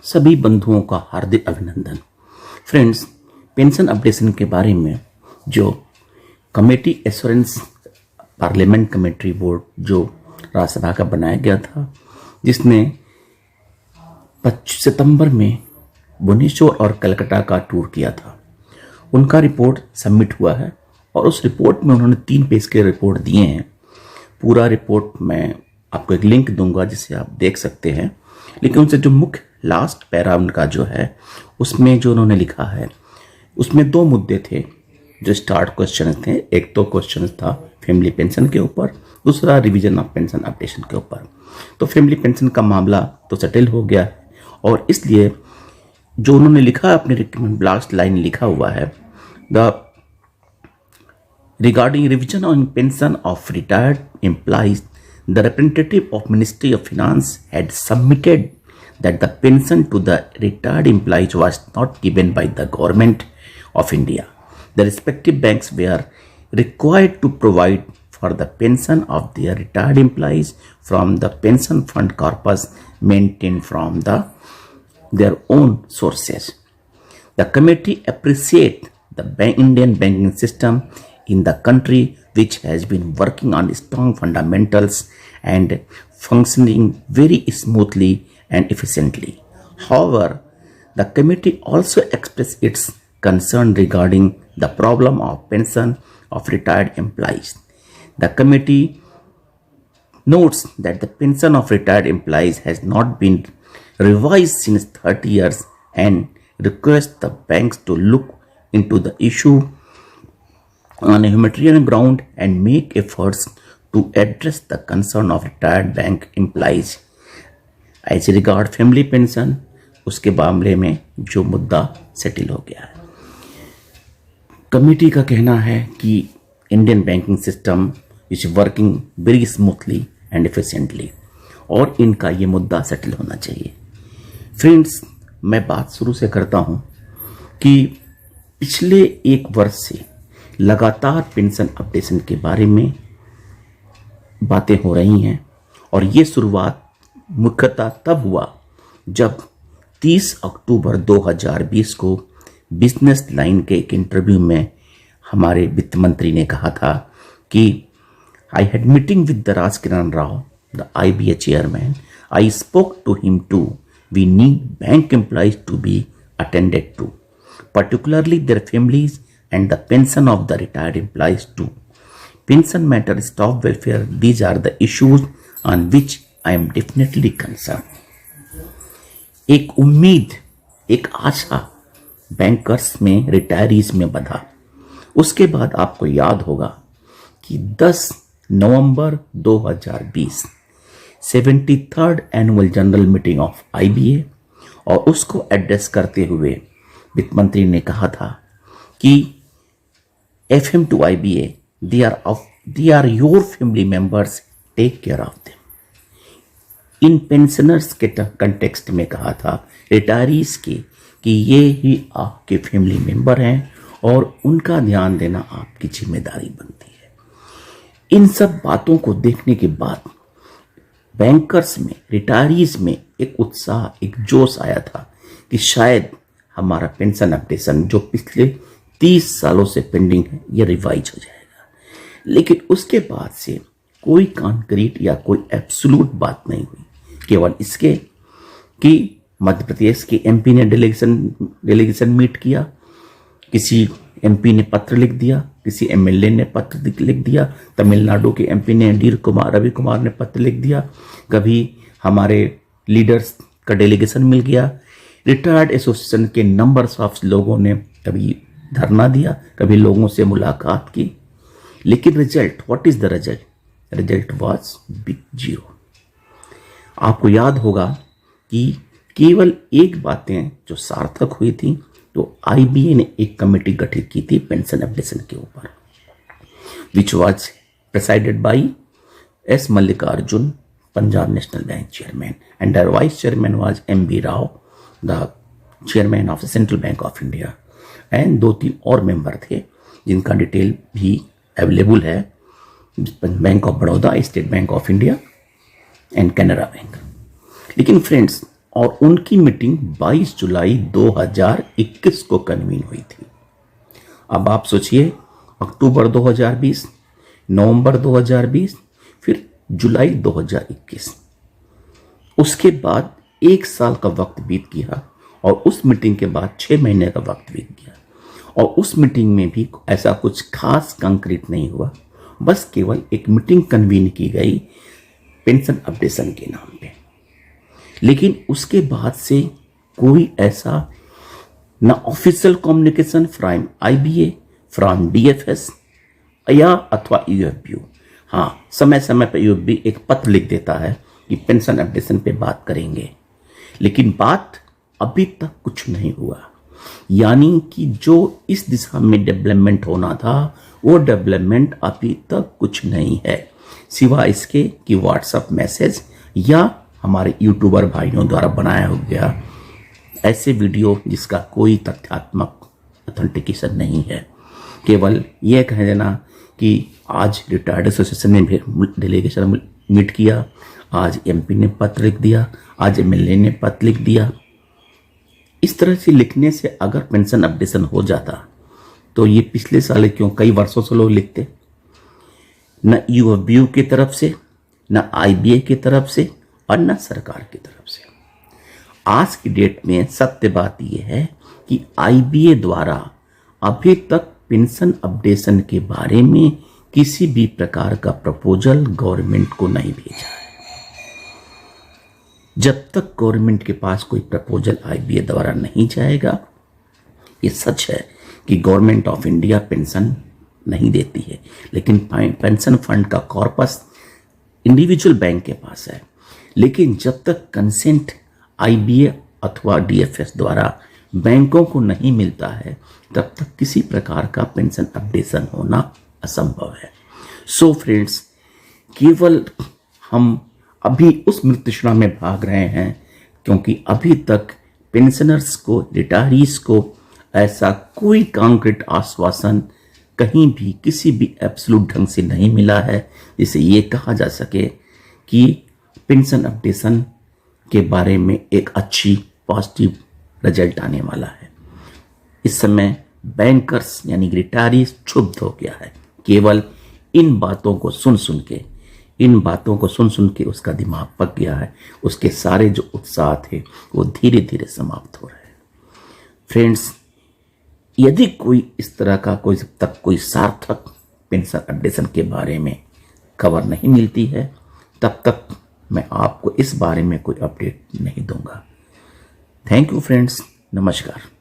सभी बंधुओं का हार्दिक अभिनंदन। फ्रेंड्स, पेंशन अपडेशन के बारे में जो committee assurance parliament committee board जो राज्यसभा का बनाया गया था, जिसने 25 सितंबर में भुवनेश्वर और कलकत्ता का टूर किया था, उनका रिपोर्ट सबमिट हुआ है और उस रिपोर्ट में उन्होंने 3 पेज के रिपोर्ट दिए हैं। पूरा रिपोर्ट मैं आपको एक लिंक दूंगा जिसे आप देख सकते हैं, लेकिन उनसे जो मुख्य लास्ट पैरा उनका जो है उसमें जो उन्होंने लिखा है उसमें 2 मुद्दे थे जो स्टार्ट क्वेश्चन थे। एक तो क्वेश्चन था फैमिली पेंशन के ऊपर, दूसरा रिवीजन ऑफ पेंशन अपडेशन के ऊपर। तो फैमिली पेंशन का मामला तो सेटल हो गया है और इसलिए जो उन्होंने लिखा अपने रिकमेंड लास्ट लाइन लिखा हुआ है, the regarding revision on pension of retired employees, the representative of Ministry of Finance had submitted that the pension to the retired employees was not given by the government of India. The respective banks were required to provide for the pension of their retired employees from the pension fund corpus maintained from their own sources. The committee appreciates the Indian banking system in the country, which has been working on strong fundamentals and functioning very smoothly and efficiently. However, the committee also expressed its concern regarding the problem of pension of retired employees. The committee notes that the pension of retired employees has not been revised since 30 years and requests the banks to look into the issue on a humanitarian ground and make efforts to address the concern of retired bank employees as regard family pension। उसके मामले में जो मुद्दा settle हो गया है। Committee का कहना है कि Indian banking system is working very smoothly and efficiently और इनका ये मुद्दा सेटल होना चाहिए। फ्रेंड्स, मैं बात शुरू से करता हूँ कि पिछले 1 वर्ष से लगातार पेंशन अपडेशन के बारे में बातें हो रही हैं और ये शुरुआत मुख्यतः तब हुआ जब 30 अक्टूबर 2020 को बिजनेस लाइन के एक इंटरव्यू में हमारे वित्त मंत्री ने कहा था कि I had meeting with the Raj Kiran Rao, the IBA chairman. I spoke to him too, we need bank employees to be attended to, particularly their families and the pension of the retired employees too. Pension matter, staff welfare, these are the issues on which I am definitely concerned. एक उम्मीद, एक आशा bankers में, retirees में बंधा। उसके बाद आपको याद होगा कि 10 नवंबर 2020 73rd annual general meeting of IBA और उसको एड्रेस करते हुए वित्त मंत्री ने कहा था कि FM to IBA, they are your family members, take care of them. In pensioners के कंटेक्स्ट में कहा था रिटायरीज के कि ये ही आपके फैमिली मेंबर हैं और उनका ध्यान देना आपकी जिम्मेदारी बनती है। इन सब बातों को देखने के बाद बैंकर्स में, रिटायरीज में एक उत्साह, एक जोश आया था कि शायद हमारा पेंशन अपडेशन जो पिछले 30 सालों से पेंडिंग है ये रिवाइज हो जाएगा। लेकिन उसके बाद से कोई कॉन्क्रीट या कोई एब्सोल्यूट बात नहीं हुई, केवल इसके कि मध्य प्रदेश के MP ने डेलीगेशन मीट किया, किसी MP ने पत्र लिख दिया, किसी MLA ने पत्र लिख दिया, तमिलनाडु के MP ने रवि कुमार ने पत्र लिख दिया, कभी हमारे लीडर्स का डेलीगेशन मिल गया, रिटायर्ड एसोसिएशन के नंबर्स ऑफ लोगों ने कभी धरना दिया, कभी लोगों से मुलाकात की, लेकिन result, what is the result? Result was big zero. आपको याद होगा कि केवल एक बातें जो सार्थक हुई थी, तो IBA ने एक कमेटी गठित की थी पेंशन अपडेशन के ऊपर, which was presided by S Mallikarjun, Punjab national bank chairman, and their vice chairman was MB Rao, the chairman of the central bank of India, and 2-3 और मेंबर थे जिनका डिटेल भी अवेलेबल है, bank of Baroda, state bank of India and Canara bank. लेकिन friends, और उनकी meeting 22 जुलाई 2021 को convene हुई थी। अब आप सोचिए, अक्टूबर 2020, नवंबर 2020, फिर जुलाई 2021, उसके बाद 1 साल का वक्त बीत गया और उस मीटिंग के बाद 6 महीने का वक्त बीत गया और उस मीटिंग में भी ऐसा कुछ खास कंक्रीट नहीं हुआ। बस केवल एक मीटिंग कन्वीन की गई पेंशन अपडेशन के नाम पे, लेकिन उसके बाद से कोई ऐसा ना official communication from IBA, from DFS या अथवा UFBU। हाँ, समय समय पर UFB एक पत्र लिख देता है कि पेंशन अपडेशन पे बात करेंगे, लेकिन बात अभी तक कुछ नहीं हुआ। यानी कि जो इस दिशा में डेवलपमेंट होना था वो डेवलपमेंट अभी तक कुछ नहीं है, सिवाय इसके कि व्हाट्सएप मैसेज या हमारे यूट्यूबर भाइयों द्वारा बनाया गया ऐसे वीडियो जिसका कोई तथ्यात्मक ऑथेंटिकेशन नहीं है। केवल यह कह देना कि आज रिटायर्ड एसोसिएशन ने भी डेलीगेशन मीट किया, आज MP ने पत्र लिख दिया, आज MLA ने पत्र लिख दिया। इस तरह से लिखने से अगर पेंशन अपडेशन हो जाता तो ये पिछले साल क्यों कई वर्षों से लोग लिखते, न UFBU की तरफ से, न IBA की तरफ से और न सरकार की तरफ से। आज की डेट में सत्य बात यह है कि IBA द्वारा अभी तक पेंशन अपडेशन के बारे में किसी भी प्रकार का प्रपोजल गवर्नमेंट को नहीं भेजा है। जब तक गवर्नमेंट के पास कोई प्रपोजल IBA द्वारा नहीं जाएगा, ये सच है कि गवर्नमेंट ऑफ इंडिया पेंशन नहीं देती है, लेकिन पेंशन फंड का कॉर्पस इंडिविजुअल बैंक के पास है। लेकिन जब तक कंसेंट IBA अथवा DFS द्वारा बैंकों को नहीं मिलता है, तब तक किसी प्रकार का पेंशन अपडेशन होना असंभव है। सो फ्रेंड्स, केवल हम अभी उस मृत्युशा में भाग रहे हैं क्योंकि अभी तक पेंशनर्स को, रिटायरीज को ऐसा कोई कॉन्क्रीट आश्वासन कहीं भी किसी भी एब्सोल्यूट ढंग से नहीं मिला है जिसे ये कहा जा सके कि पेंशन अपडेशन के बारे में एक अच्छी पॉजिटिव रिजल्ट आने वाला है। इस समय बैंकर्स यानी रिटायरीज क्षुब्ध हो गया है। केवल इन बातों को सुन सुन के उसका दिमाग पक गया है। उसके सारे जो उत्साह थे वो धीरे धीरे समाप्त हो रहे हैं। फ्रेंड्स, यदि कोई इस तरह का जब तक कोई सार्थक पेंशन अपडेशन के बारे में खबर नहीं मिलती है, तब तक मैं आपको इस बारे में कोई अपडेट नहीं दूंगा। थैंक यू फ्रेंड्स, नमस्कार।